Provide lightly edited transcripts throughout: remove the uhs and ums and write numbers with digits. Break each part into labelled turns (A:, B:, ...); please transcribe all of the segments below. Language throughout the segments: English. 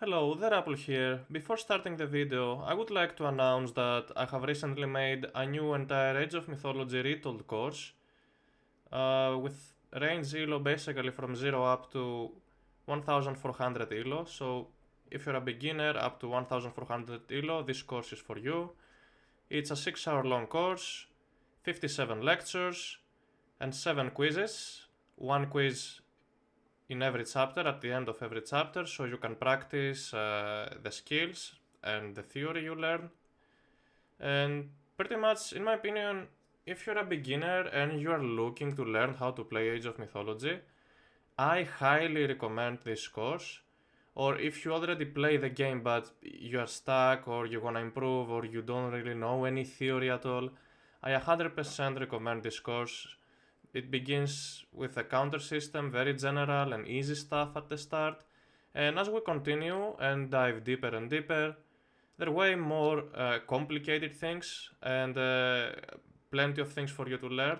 A: Hello, the Apple here. Before starting the video, I would like to announce that I have recently made a new entire Age of Mythology retold course with range ELO basically from 0 up to 1400 ELO. So if you're a beginner up to 1400 ELO, this course is for you. It's a 6-hour long course, 57 lectures and 7 quizzes. One quiz in every chapter, at the end of every chapter, so you can practice the skills and the theory you learn. And pretty much, in my opinion, if you're a beginner and you are looking to learn how to play Age of Mythology, I highly recommend this course. Or if you already play the game but you are stuck or you wanna improve or you don't really know any theory at all, I 100% recommend this course. It begins with a counter system, very general and easy stuff at the start, and as we continue and dive deeper and deeper, there are way more complicated things and plenty of things for you to learn,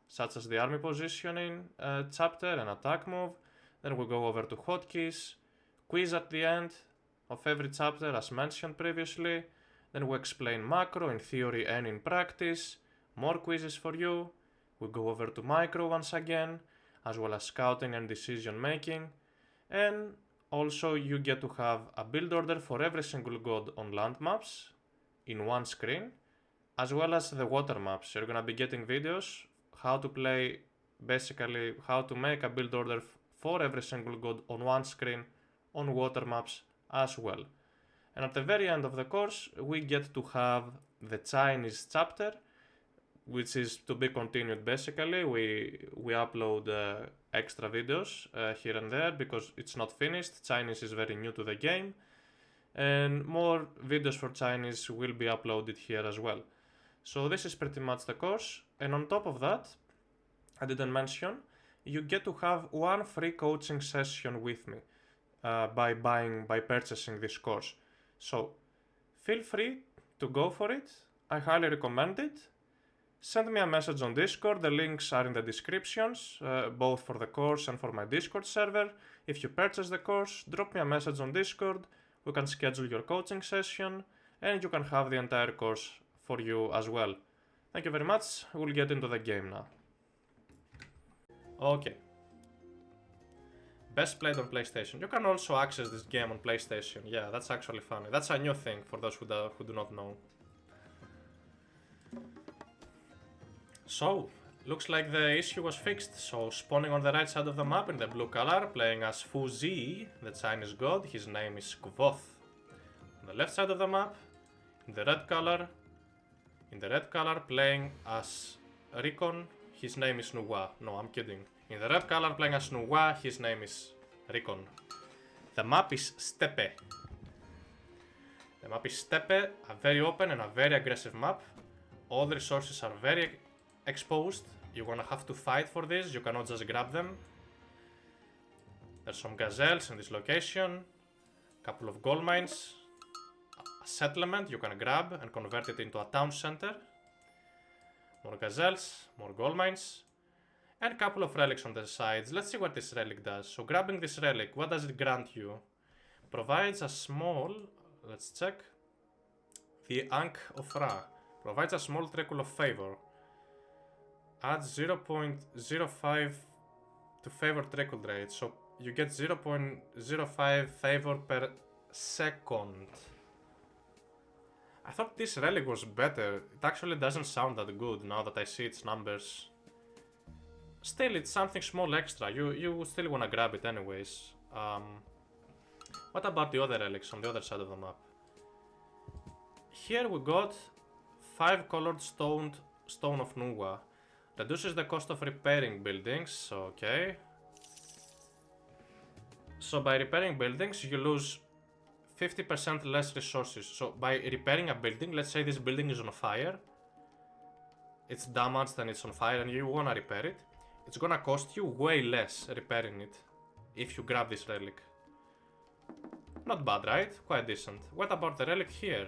A: such as the army positioning chapter and attack move. Then we go over to hotkeys, quiz at the end of every chapter as mentioned previously. Then we explain macro in theory and in practice, more quizzes for you. We go over to micro once again, as well as scouting and decision making, and also you get to have a build order for every single god on land maps in one screen, as well as the water maps. You're gonna be getting videos how to play, basically how to make a build order for every single god on one screen on water maps as well. And at the very end of the course, we get to have the Chinese chapter, which is to be continued basically. We upload extra videos here and there because it's not finished. Chinese is very new to the game, and more videos for Chinese will be uploaded here as well. So this is pretty much the course, and on top of that, I didn't mention, you get to have one free coaching session with me by purchasing this course. So feel free to go for it. I highly recommend it. Send me a message on Discord, the links are in the descriptions, both for the course and for my Discord server. If you purchase the course, drop me a message on Discord, we can schedule your coaching session, and you can have the entire course for you as well. Thank you very much, we'll get into the game now. Okay. Best played on PlayStation. You can also access this game on PlayStation, yeah, that's actually funny. That's a new thing for those who do not know. So, looks like the issue was fixed. So, spawning on the right side of the map in the blue color, playing as Fuxi, the Chinese god, his name is Kvoth. On the left side of the map, in the red color, playing as Recon, his name is Nuwa. No, I'm kidding. In the red color, playing as Nuwa, his name is Recon. The map is Steppe. A very open and a very aggressive map. All the resources are very exposed. You're gonna have to fight for this, you cannot just grab them. There's some gazelles in this location, couple of gold mines, a settlement you can grab and convert it into a town center. More gazelles, more gold mines, and a couple of relics on the sides. Let's see what this relic does. So grabbing this relic, what does it grant you? Provides a small, let's check, the Ankh of Ra. Provides a small trickle of favor. Adds 0.05 to favor trickle rate, so you get 0.05 favor per second. I thought this relic was better. It actually doesn't sound that good now that I see its numbers. Still, it's something small extra. You still wanna grab it anyways. What about the other relics on the other side of the map? Here we got 5 colored stone of Nuwa. Reduces the cost of repairing buildings, okay. So by repairing buildings you lose 50% less resources. So by repairing a building, let's say this building is on fire, it's damaged and it's on fire and you wanna repair it, it's gonna cost you way less repairing it if you grab this relic. Not bad, right? Quite decent. What about the relic here?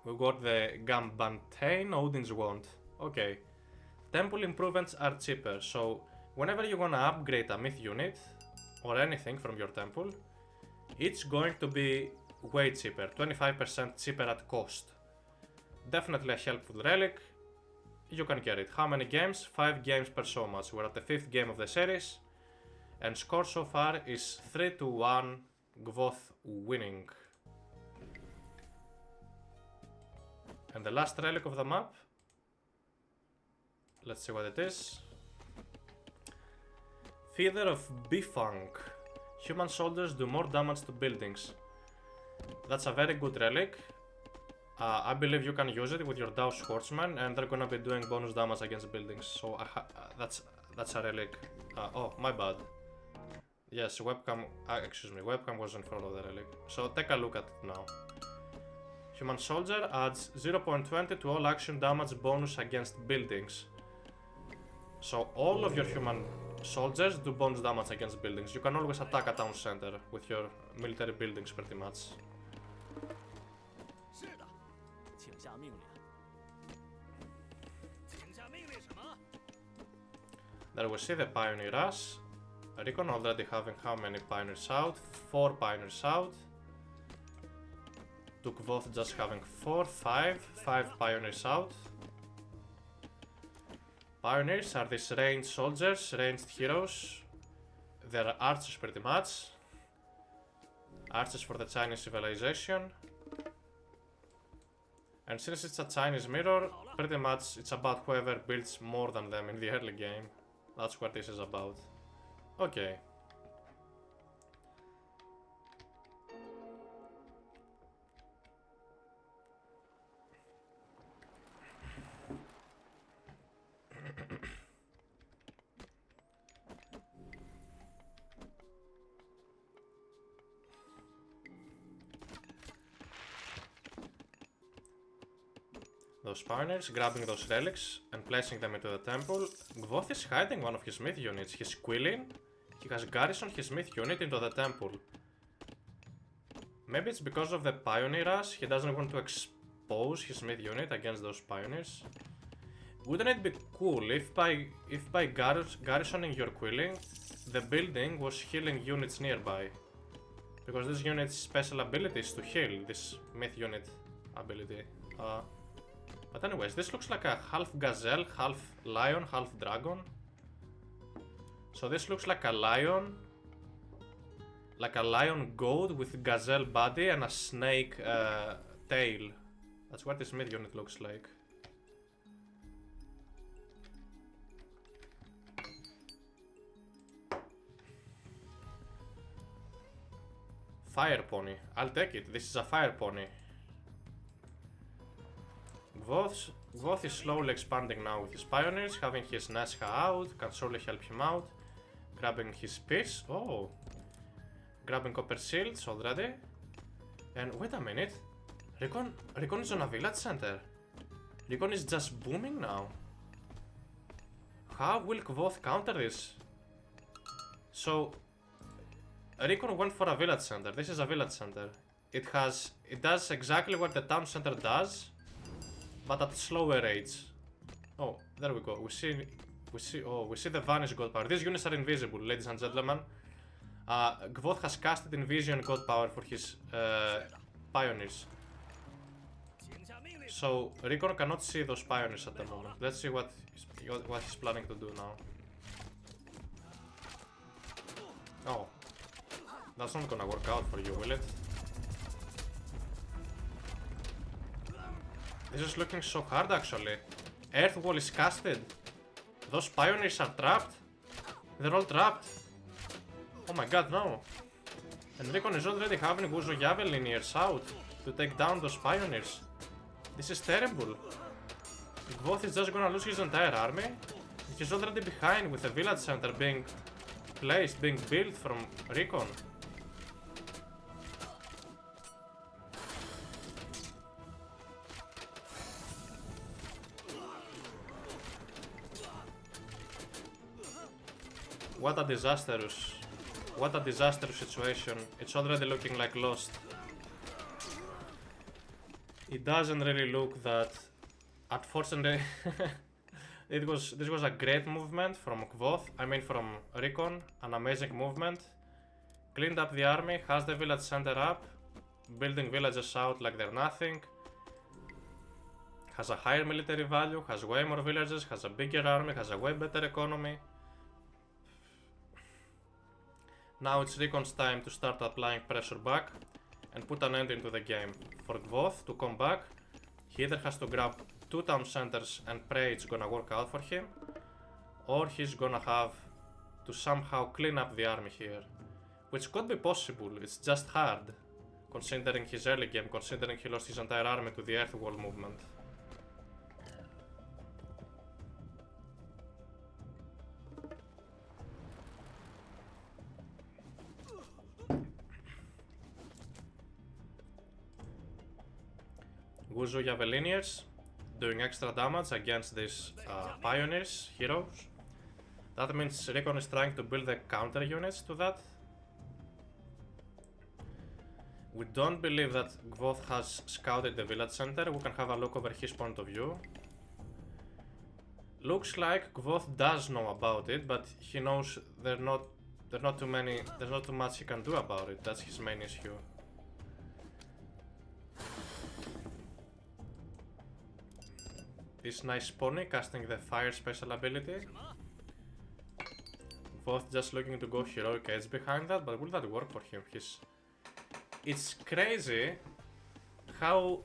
A: We got the Gambantane Odin's Wand. Okay. Temple improvements are cheaper, so whenever you wanna upgrade a myth unit, or anything from your temple, it's going to be way cheaper, 25% cheaper at cost. Definitely a helpful relic. You can get it. How many games? 5 games per Showmatch. We're at the 5th game of the series, and score so far is 3-1, Kvoth winning. And the last relic of the map, let's see what it is. Feather of Bifang. Human soldiers do more damage to buildings. That's a very good relic. I believe you can use it with your Dao Swordsman, and they're gonna be doing bonus damage against buildings. So that's a relic. Oh, my bad. Yes, webcam. Excuse me, webcam was in front of the relic. So take a look at it now. Human soldier adds 0.20 to all action damage bonus against buildings. So all of your human soldiers do bonus damage against buildings. You can always attack a town center with your military buildings pretty much. There we see the Pioneer Rush. Recon already having how many Pioneers out? 4 Pioneers out. To Kvoth just having 5 Pioneers out. Pioneers are these ranged soldiers, ranged heroes. They're archers pretty much. Archers for the Chinese civilization. And since it's a Chinese mirror, pretty much it's about whoever builds more than them in the early game. That's what this is about. Okay. Those pioneers, grabbing those relics and placing them into the temple. Kvoth is hiding one of his myth units. He's quilling. He has garrisoned his myth unit into the temple. Maybe it's because of the pioneer rush. He doesn't want to expose his myth unit against those pioneers. Wouldn't it be cool if by garrisoning your quilling, the building was healing units nearby? Because this unit's special ability is to heal this myth unit ability. But anyways, this looks like a half gazelle, half lion, half dragon. So this looks like a lion goat with gazelle body and a snake tail. That's what this mid unit looks like. Fire pony. I'll take it. This is a fire pony. Kvoth is slowly expanding now with his pioneers, having his Nesca out, can surely help him out. Grabbing his spears, oh! Grabbing copper shields already. And wait a minute, Recon is on a village center. Recon is just booming now. How will Kvoth counter this? So, Recon went for a village center. This is a village center. It does exactly what the town center does, but at slower rates. Oh, there we go. We see the vanish god power. These units are invisible, ladies and gentlemen. Kvoth has casted Invision god power for his pioneers. So Recon cannot see those pioneers at the moment. Let's see what he's planning to do now. Oh, that's not gonna work out for you, will it? This is looking so hard actually. Earth wall is casted. Those pioneers are trapped. They're all trapped. Oh my god, no. And Recon is already having Wuzo Javeliniers out to take down those pioneers. This is terrible. Kvoth is just gonna lose his entire army. He's already behind with the village center being built from Recon. What a disastrous situation. It's already looking like lost. It doesn't really look that. Unfortunately, this was a great movement from Kvoth. I mean from Recon, an amazing movement. cleaned up the army, has the village center up, building villages out like they're nothing, has a higher military value, has way more villagers, has a bigger army, has a way better economy. Now it's Recon's time to start applying pressure back and put an end into the game. For Kvoth to come back, he either has to grab 2 town centers and pray it's gonna work out for him, or he's gonna have to somehow clean up the army here. Which could be possible, it's just hard, considering his early game, considering he lost his entire army to the Earthwall movement. Wuzu Javeliniers doing extra damage against these pioneers, heroes. That means Recon is trying to build the counter units to that. We don't believe that Kvoth has scouted the village center. We can have a look over his point of view. Looks like Kvoth does know about it, but he knows there's not too much he can do about it. That's his main issue. This nice pony casting the fire special ability. Kvoth just looking to go heroic edge behind that, but will that work for him? It's crazy how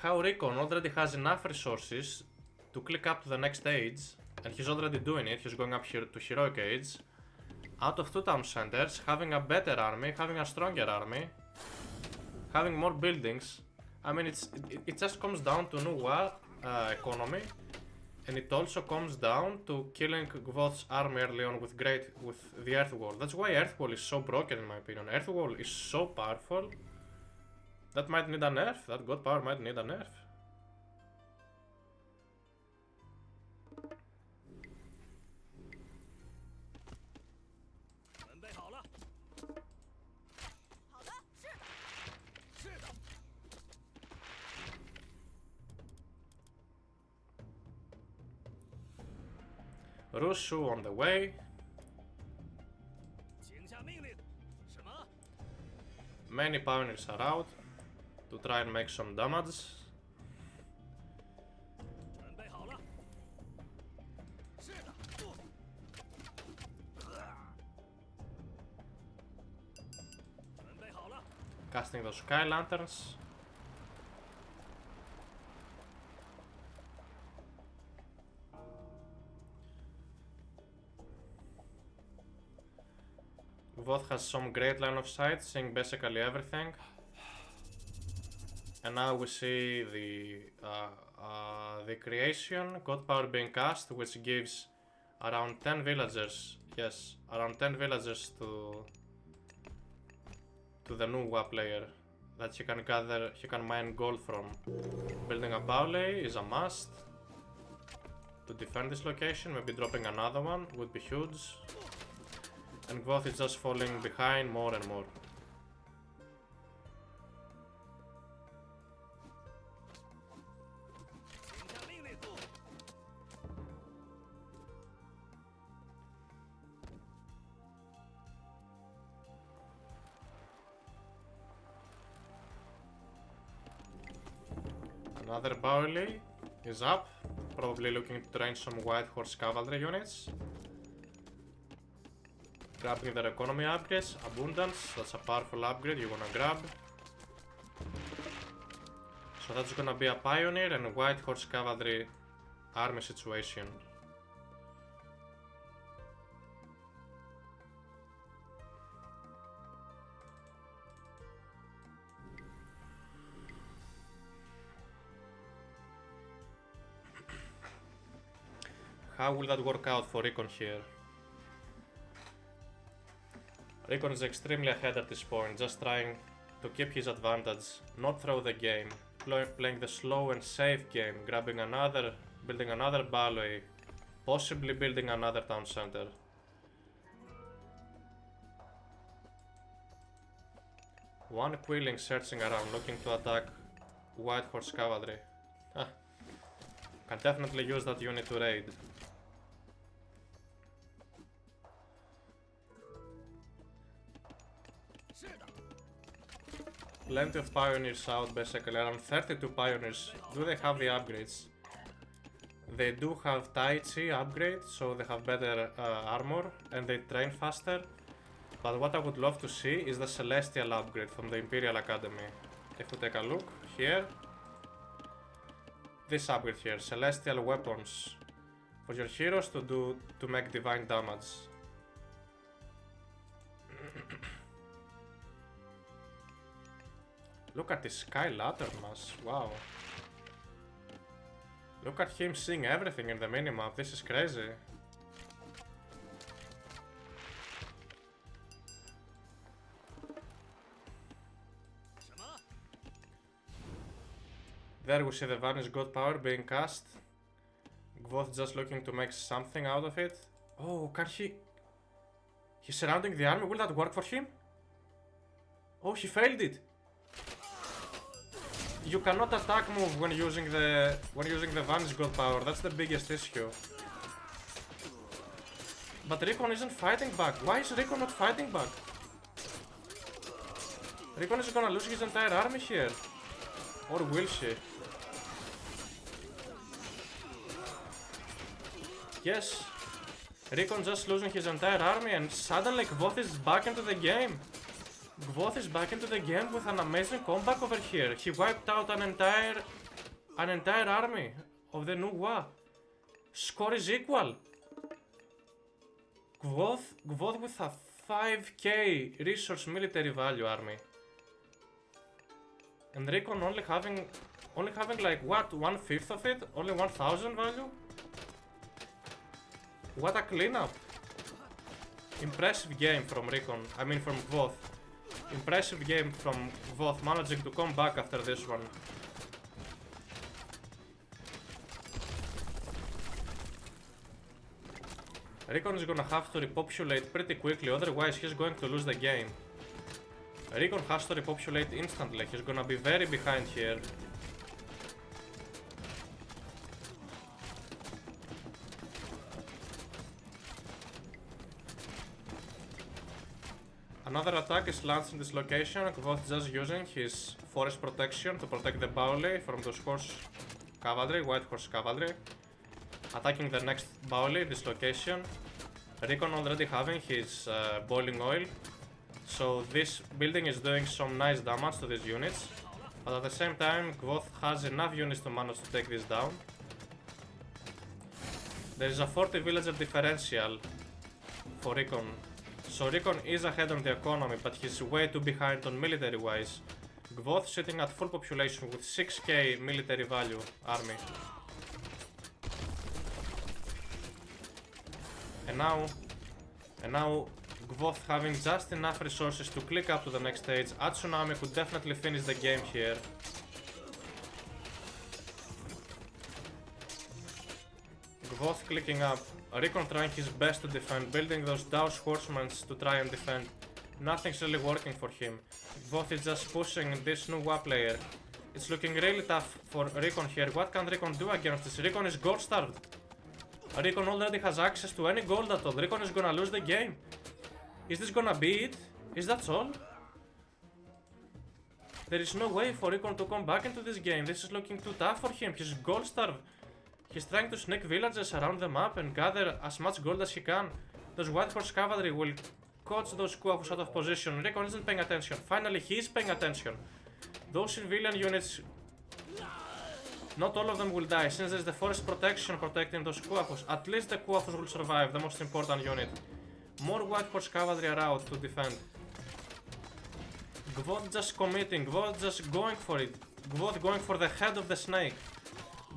A: Recon already has enough resources to click up to the next age, and he's already doing it. He's going up here to heroic age, out of 2 town centers, having a better army, having a stronger army, having more buildings. I mean, it just comes down to Nuwa economy, and it also comes down to killing Kvoth's army early on with the Earthwall. That's why Earthwall is so broken in my opinion. Earthwall is so powerful. That might need a nerf. That god power might need a nerf. Rushu on the way. Many pioneers are out to try and make some damage. Casting those sky lanterns. Kvoth has some great line of sight, seeing basically everything. And now we see the creation, God power being cast, which gives around 10 villagers, yes, around 10 villagers to the Nuwa player that he can mine gold from. Building a Baule is a must to defend this location. Maybe dropping another one would be huge. And Kvoth is just falling behind more and more. Another Bauli is up, probably looking to train some White Horse cavalry units. Grabbing their economy upgrades, abundance, that's a powerful upgrade you wanna grab. So that's gonna be a pioneer and a White Horse cavalry army situation. How will that work out for Recon here? Recon is extremely ahead at this point, just trying to keep his advantage, not throw the game, playing the slow and safe game, building another ballet, possibly building another town center. One Quilling searching around, looking to attack White Horse cavalry. Can definitely use that unit to raid. Plenty of pioneers out, basically, around 32 pioneers. Do they have the upgrades? They do have Tai Chi upgrade, so they have better armor and they train faster. But what I would love to see is the Celestial upgrade from the Imperial Academy. If we take a look here, this upgrade here, Celestial weapons for your heroes to make divine damage. Look at this Sky Lantern mass, wow. Look at him seeing everything in the minimap, this is crazy. There we see the Vanished God power being cast. Kvoth just looking to make something out of it. Oh, can he... He's surrounding the army, will that work for him? Oh, he failed it! You cannot attack move when using the Vanished God power, that's the biggest issue. But Recon isn't fighting back. Why is Recon not fighting back? Recon is gonna lose his entire army here. Or will she? Yes. Recon just losing his entire army and suddenly Kvoth is back into the game. Kvoth is back into the game with an amazing comeback over here. He wiped out an entire army of the Nuwa. Score is equal. Kvoth with a 5k resource military value army. And Recon only having like what, 1/5 of it? Only 1000 value? What a cleanup. Impressive game from Recon, I mean from Kvoth. Impressive game from Kvoth, managing to come back after this one. Recon is gonna have to repopulate pretty quickly, otherwise he's going to lose the game. Recon has to repopulate instantly, he's gonna be very behind here. Another attack is launched in this location. Kvoth just using his forest protection to protect the Baule from those horse cavalry, white horse cavalry. Attacking the next Baule, this location. Recon already having his boiling oil. So this building is doing some nice damage to these units. But at the same time, Kvoth has enough units to manage to take this down. There is a 40 villager differential for Recon. So Recon is ahead on the economy, but he's way too behind on military wise. Kvoth sitting at full population with 6k military value army. And now Kvoth having just enough resources to click up to the next stage. Tsunami could definitely finish the game here. Kvoth clicking up. Recon trying his best to defend, building those Daos horsemen to try and defend. Nothing's really working for him. Kvoth is just pushing this Nuwa player. It's looking really tough for Recon here. What can Recon do against this? Recon is gold starved. Recon already has access to any gold at all. Recon is gonna lose the game. Is this gonna be it? Is that all? There is no way for Recon to come back into this game. This is looking too tough for him. He's gold starved. He's trying to sneak villages around the map and gather as much gold as he can. Those white horse cavalry will coach those Kvoths out of position. Recon isn't paying attention. Finally, he is paying attention. Those civilian units, not all of them will die, since there's the forest protection protecting those Kvoths. At least the Kvoths will survive, the most important unit. More white horse cavalry are out to defend. Kvoth just committing, Kvoth just going for it. Kvoth going for the head of the snake.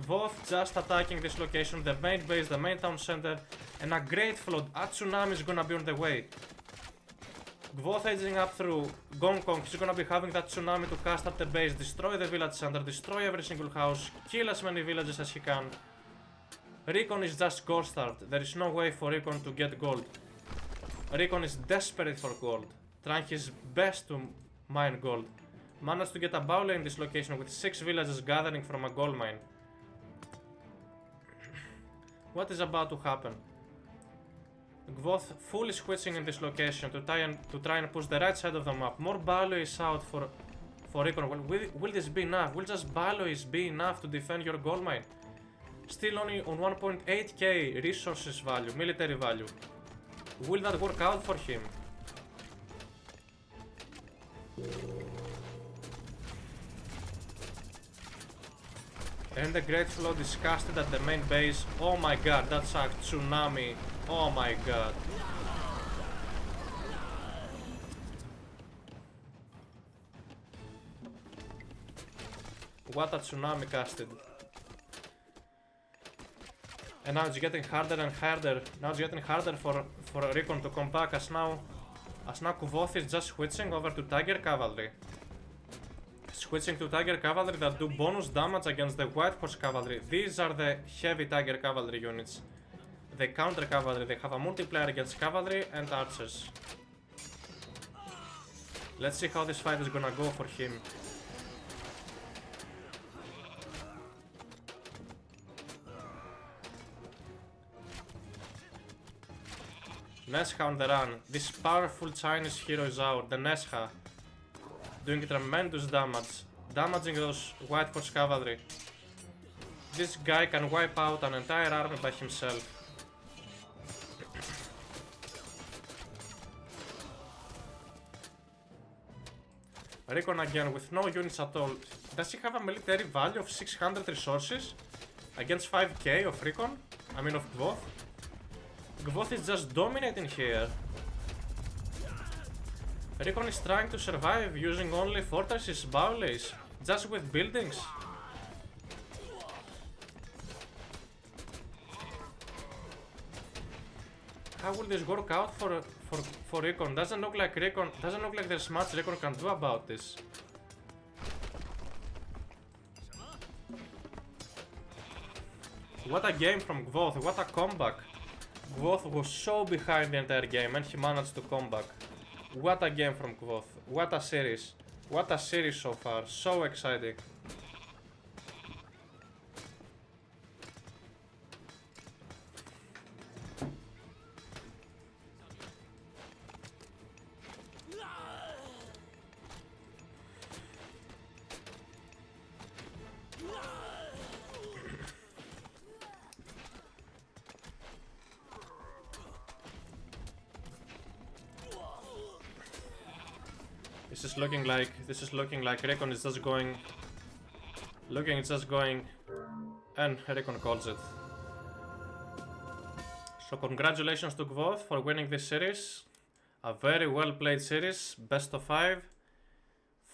A: Kvoth just attacking this location, the main base, the main town center, and a great flood. A tsunami is gonna be on the way. Kvoth edging up through Gong Kong, he's gonna be having that tsunami to cast at the base, destroy the village center, destroy every single house, kill as many villages as he can. Recon is just gold starved, there is no way for Recon to get gold. Recon is desperate for gold, trying his best to mine gold. Managed to get a Baule in this location with 6 villages gathering from a gold mine. What is about to happen? Kvoth fully switching in this location to try and push the right side of the map. More Baule is out for Recon. Will this be enough? Will just Balois be enough to defend your gold mine? Still only on 1.8k resources value, military value. Will that work out for him? And the Great Flow disgusted at the main base. Oh my god, that's a tsunami. Oh my god. What a tsunami casted. And now it's getting harder and harder. Now it's getting harder for Recon to come back as now Kvoth is just switching over to Tiger Cavalry. Switching to Tiger Cavalry that do bonus damage against the White Horse Cavalry. These are the heavy Tiger Cavalry units. The counter cavalry, they have a multiplier against cavalry and archers. Let's see how this fight is gonna go for him. Nesha on the run. This powerful Chinese hero is out, the Nesha. Doing tremendous damage. Damaging those White Horse Cavalry. This guy can wipe out an entire army by himself. Recon again with no units at all. Does he have a military value of 600 resources? Against 5k of Recon? I mean of Kvoth? Kvoth is just dominating here. Recon is trying to survive using only fortresses, bowlays, just with buildings. How will this work out for Recon? Doesn't look like there's much Recon can do about this. What a game from Kvoth, what a comeback. Kvoth was so behind the entire game and he managed to come back. What a game from Kvoth. What a series. What a series so far. So exciting. This is looking like Recon is just going. It's just going, and Recon calls it. So congratulations to Kvoth for winning this series. A very well played series. Best of 5.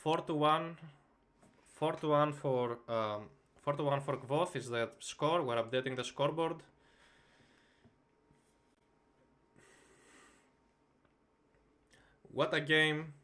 A: 4-1. 4-1 for 4-1 for Kvoth is the score. We're updating the scoreboard. What a game.